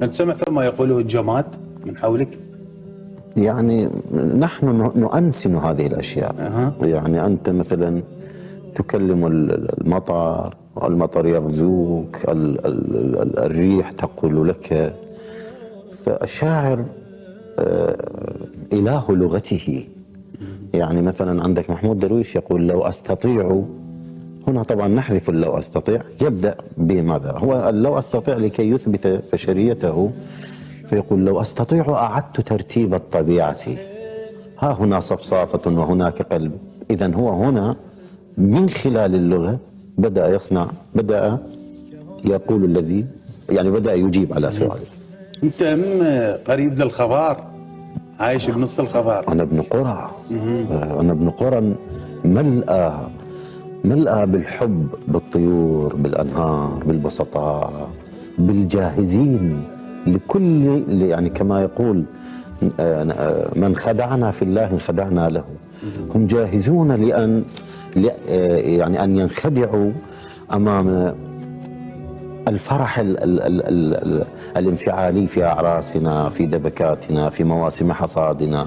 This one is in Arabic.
هل سمعت ما يقوله الجماد من حولك؟ يعني نحن نؤنسن هذه الأشياء. يعني أنت مثلا تكلم المطر، المطر يغزوك، الريح تقول لك. فالشاعر إله لغته. يعني مثلا عندك محمود درويش يقول لو أستطيع، هنا طبعا نحذف لو أستطيع، يبدأ بماذا؟ هو لو أستطيع لكي يثبت بشريته، فيقول لو أستطيع أعدت ترتيب الطبيعة، ها هنا صفصافة وهناك قلب. إذن هو هنا من خلال اللغة بدأ يقول الذي يعني بدأ يجيب على سؤالك. أنت قريب للخضار، عايش بنص الخضار. أنا ابن قرى. أنا ابن قرى ملأى بالحب، بالطيور، بالأنهار، بالبسطاء، بالجاهزين لكل، يعني كما يقول من خدعنا في الله انخدعنا له. هم جاهزون يعني أن ينخدعوا أمام الفرح الانفعالي في أعراسنا، في دبكاتنا، في مواسم حصادنا.